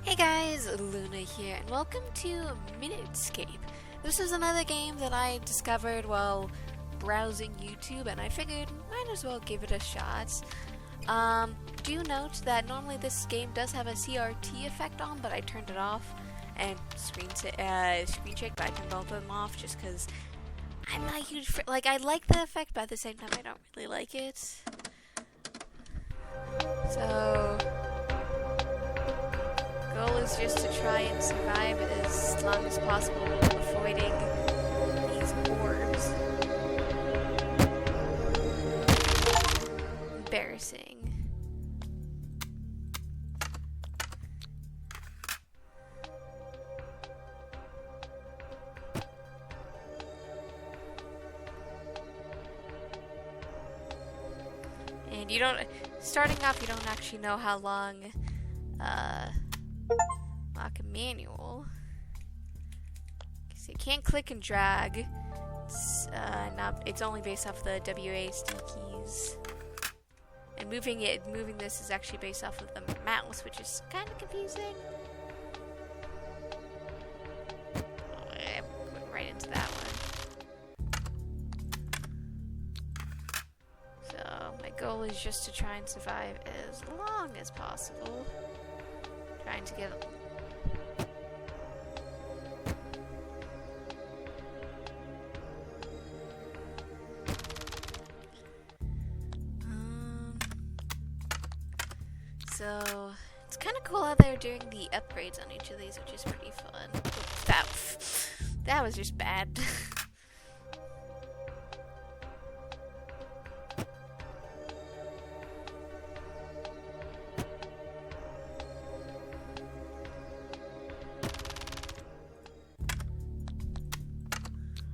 Hey guys, Luna here, and welcome to Minutescape. This is another game that I discovered while browsing YouTube, and I figured might as well give it a shot. Do note that normally this game does have a CRT effect on, but I turned it off, and screen shake, but I turned both of them off just because I'm not a huge I like the effect, but at the same time I don't really like it. So goal is just to try and survive as long as possible, avoiding these orbs. Embarrassing. And you don't, starting off, you don't actually know how long, lock a manual. So you can't click and drag. It's only based off the WASD keys. And moving this is actually based off of the mouse, which is kind of confusing. Oh, I went right into that one. So my goal is just to try and survive as long as possible. Trying to get so it's kind of cool how they're doing the upgrades on each of these, which is pretty fun. That was just bad.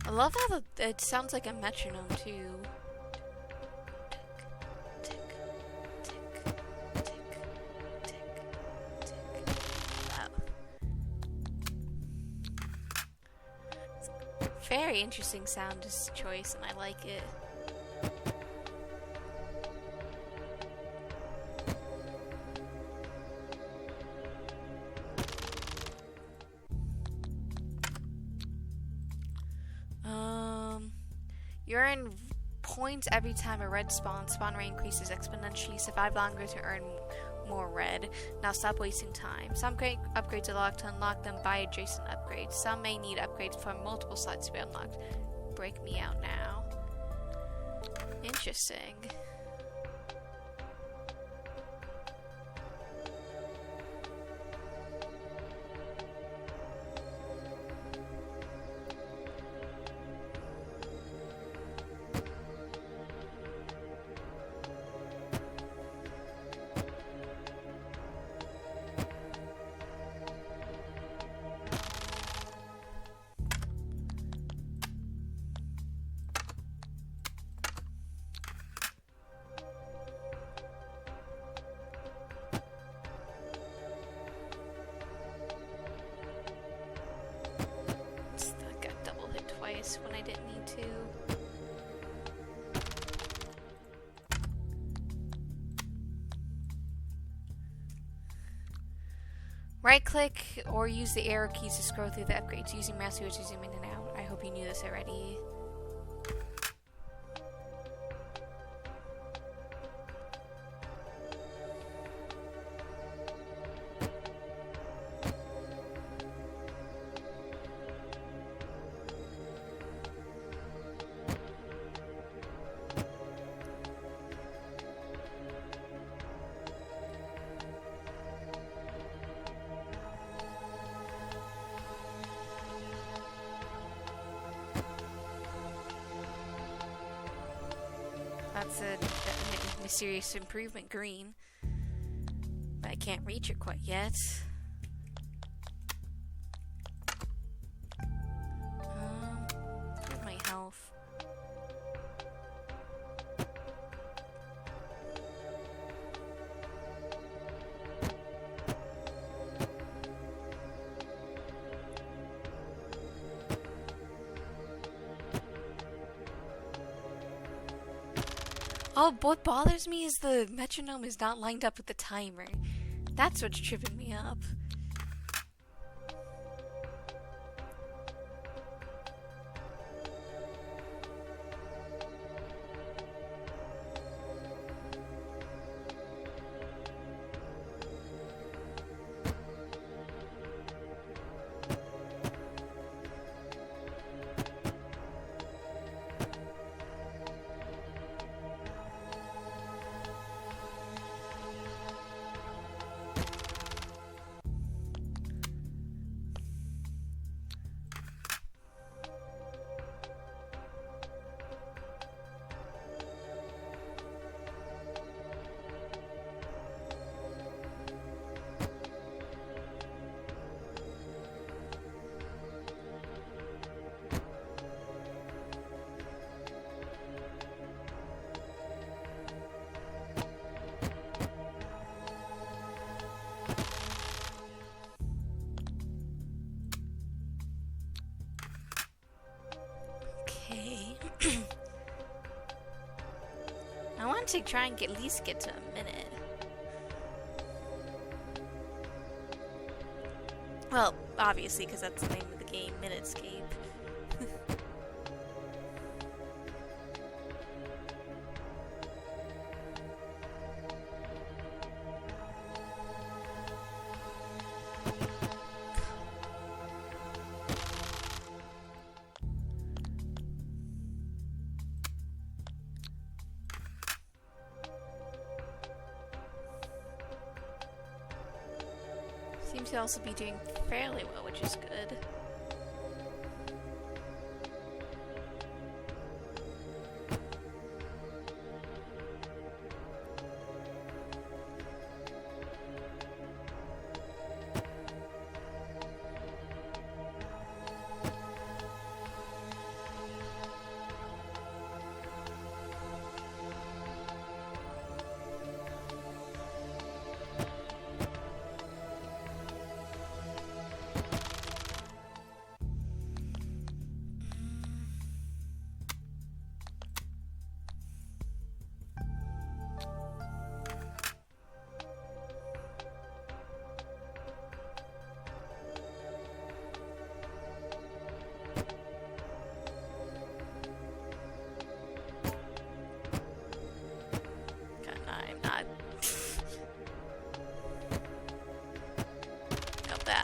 I love how it sounds like a metronome too. Tick, tick, tick, tick, tick, tick. Wow. It's a very interesting sound choice, and I like it. You earn points every time a red spawns. Spawn rate increases exponentially. Survive longer to earn more red. Now stop wasting time. Some great upgrades are locked. To unlock them, buy adjacent upgrades. Some may need upgrades for multiple slots to be unlocked. Break me out now. Interesting. When I didn't need to. Right click or use the arrow keys to scroll through the upgrades. Using mouse wheels to zoom in and out. I hope you knew this already. That's a mysterious improvement, green. But I can't reach it quite yet. Where's my health? Oh, what bothers me is the metronome is not lined up with the timer. That's what's tripping me up. to try and at least get to a minute. Well, obviously, because that's the name of the game, Minutescape. Seems to also be doing fairly well, which is good.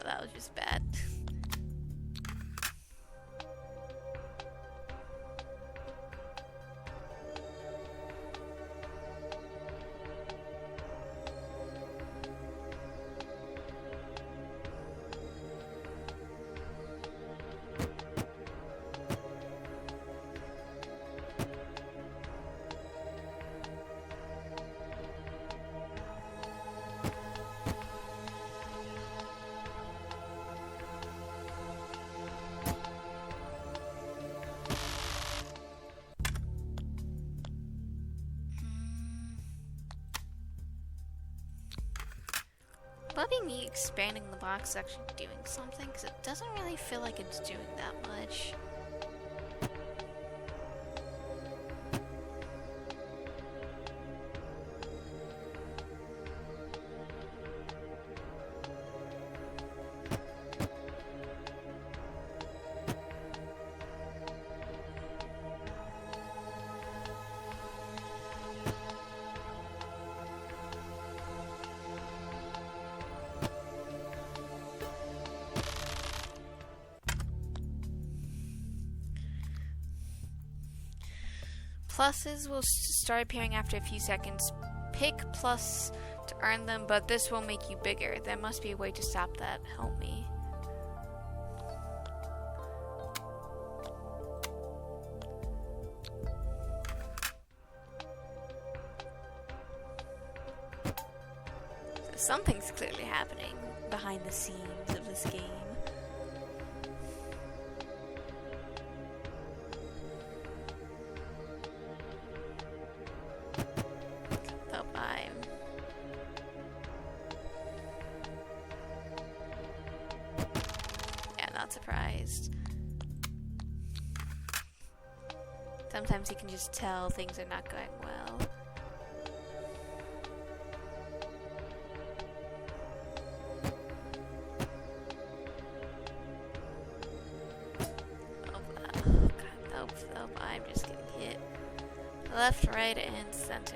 That was just bad. Loving me expanding the box is actually doing something, because it doesn't really feel like it's doing that much. Pluses will start appearing after a few seconds. Pick plus to earn them, but this will make you bigger. There must be a way to stop that. Help me. So something's clearly happening behind the scenes of this game. Surprised. Sometimes you can just tell things are not going well. Oh God, nope, I'm just getting hit. Left, right, and center.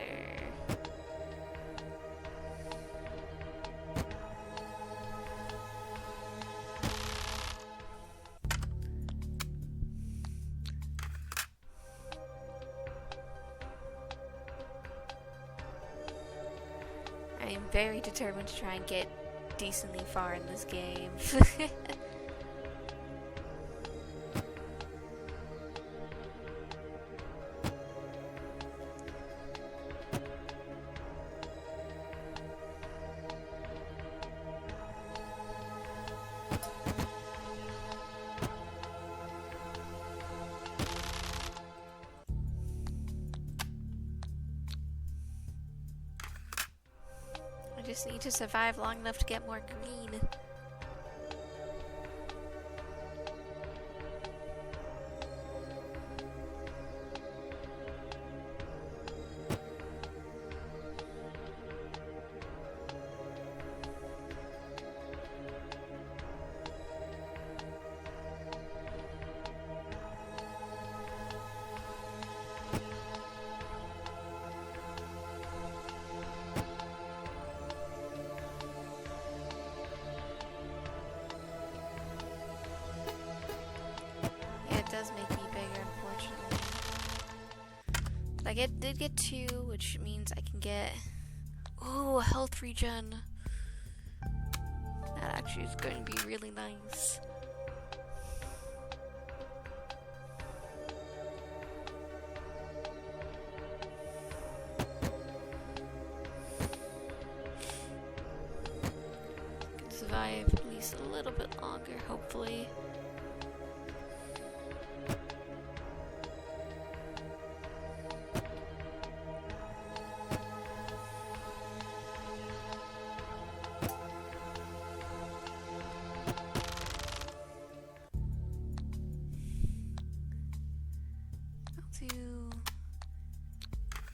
I'm very determined to try and get decently far in this game. I just need to survive long enough to get more green. did get 2, which means I can get... Oh, health regen. That actually is going to be really nice. Can survive at least a little bit longer, hopefully.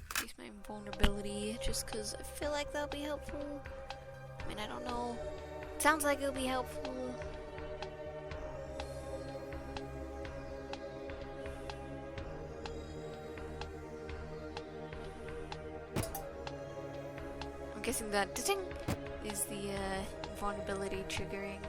Increase my vulnerability just because I feel like that'll be helpful. I mean, I don't know. It sounds like it'll be helpful. I'm guessing that ding is the vulnerability triggering.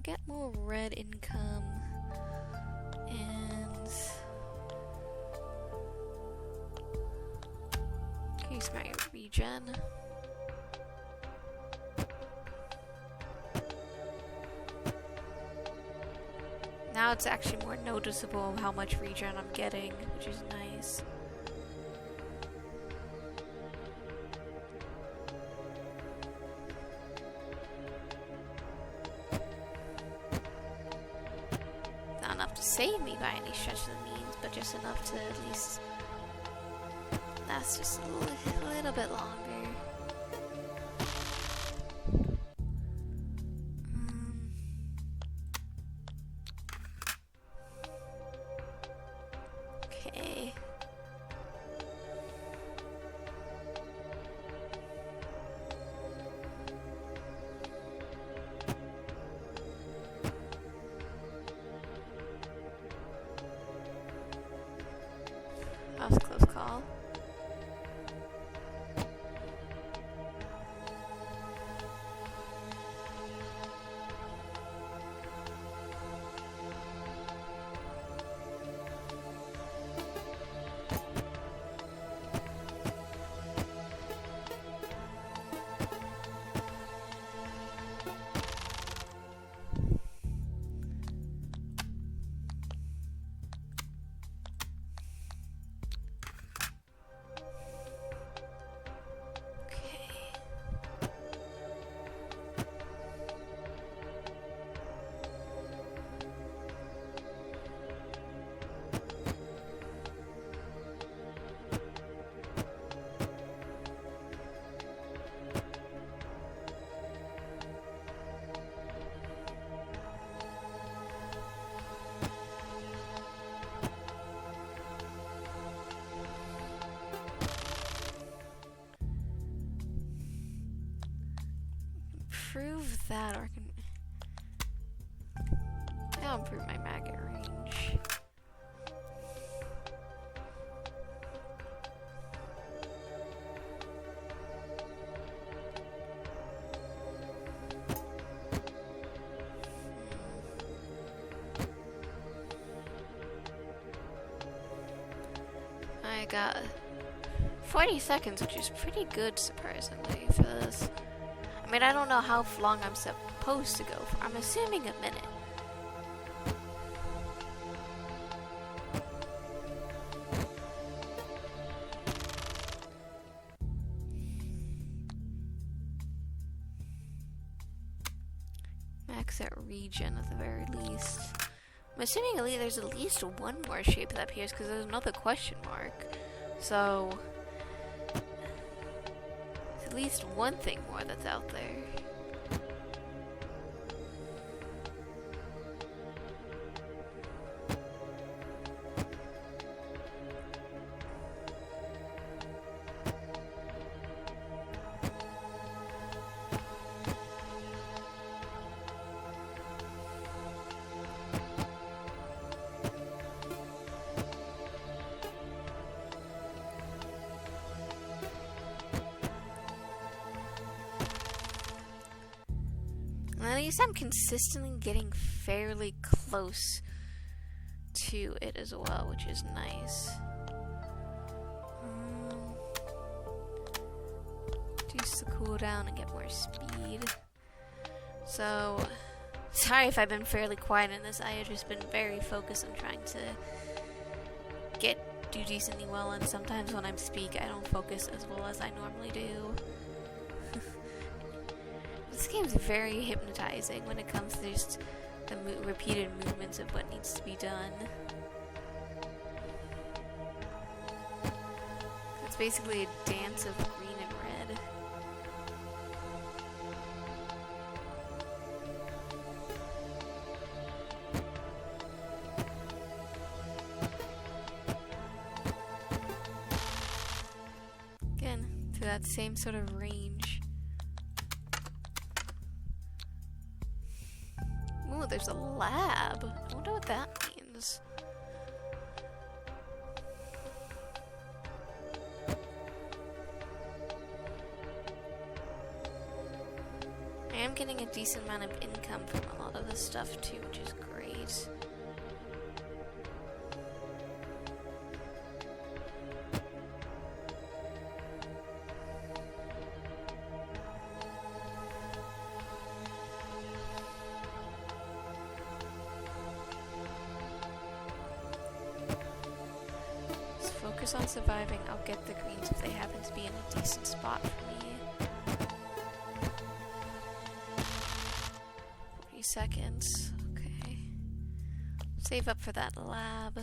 Get more red income and increase my regen. Now it's actually more noticeable how much regen I'm getting, which is nice. Save me by any stretch of the means, but just enough to at least last just a little bit longer. Okay. That was a close call. Improve that, or I'll improve my maggot range. I got 40 seconds, which is pretty good, surprisingly, for this. I mean, I don't know how long I'm supposed to go for. I'm assuming a minute. Max out regen at the very least. I'm assuming there's at least one more shape that appears because there's another question mark. So at least one thing more that's out there. least I'm consistently getting fairly close to it as well, which is nice. Reduce the cooldown and get more speed. So, sorry if I've been fairly quiet in this. I have just been very focused on trying to do decently well, and sometimes when I speak, I don't focus as well as I normally do. This game's very hypnotizing when it comes to just the repeated movements of what needs to be done. It's basically a dance of green and red. Again, to that same sort of range. Ooh, there's a lab. I wonder what that means. I am getting a decent amount of income from a lot of this stuff too, which is great. Focus on surviving. I'll get the greens if they happen to be in a decent spot for me. 40 seconds. Okay. Save up for that lab.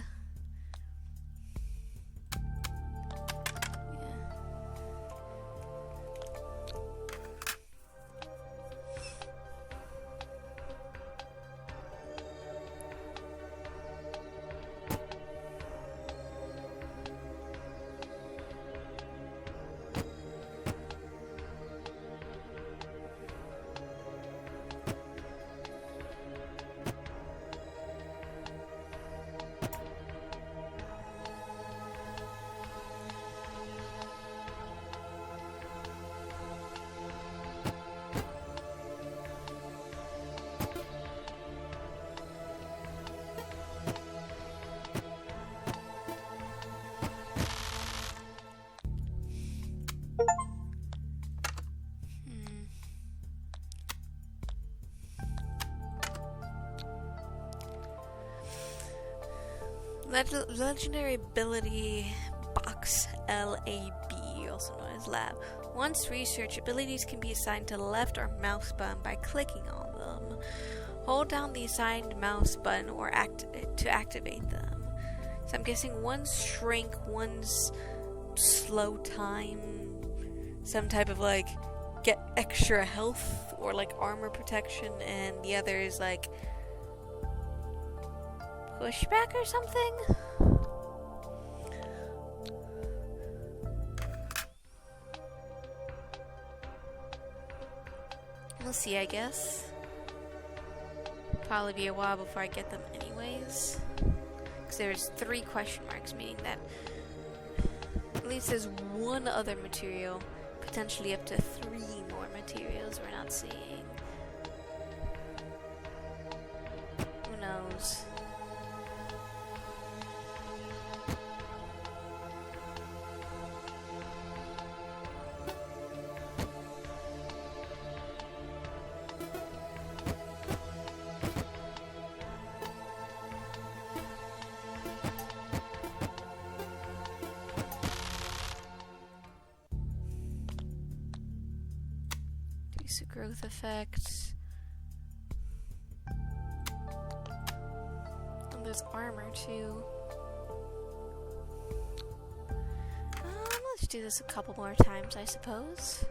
Legendary ability box LAB, also known as lab. Once researched, abilities can be assigned to the left or mouse button by clicking on them. Hold down the assigned mouse button or to activate them. So I'm guessing one's shrink, one's slow time, some type of like get extra health or like armor protection, and the other is like pushback or something? We'll see, I guess. Probably be a while before I get them anyways. Because there's 3 question marks, meaning that at least there's one other material, potentially up to 3 more materials we're not seeing. Who knows? Growth effect. And there's armor too. Let's do this a couple more times, I suppose.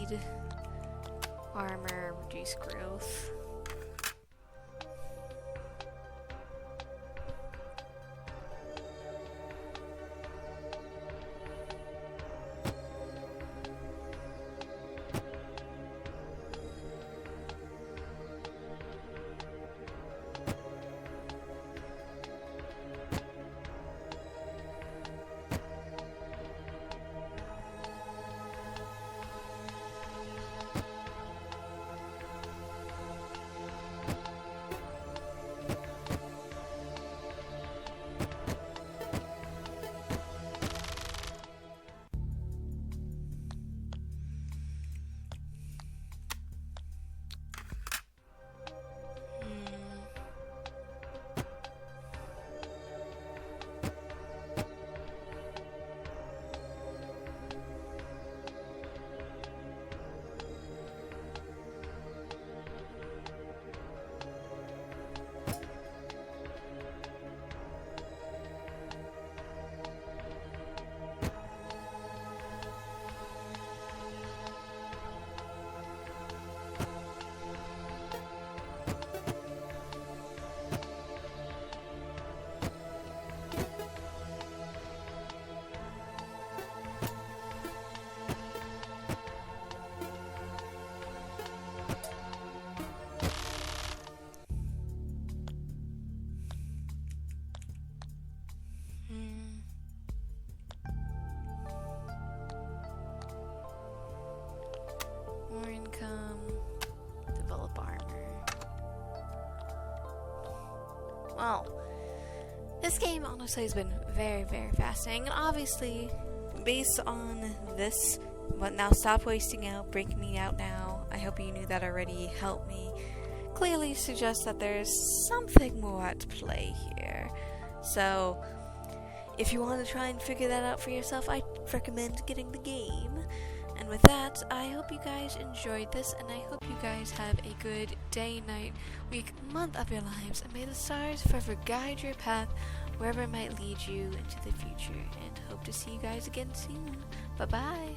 speed, armor, reduce growth. More income, develop armor. Well, this game honestly has been very, very fascinating, and obviously, based on this, but now stop wasting out, break me out now. I hope you knew that already. Help me clearly suggest that there's something more at play here. So, if you want to try and figure that out for yourself, I recommend getting the game. And with that, I hope you guys enjoyed this, and I hope you guys have a good day, night, week, month of your lives, and may the stars forever guide your path wherever it might lead you into the future, and hope to see you guys again soon. Bye-bye!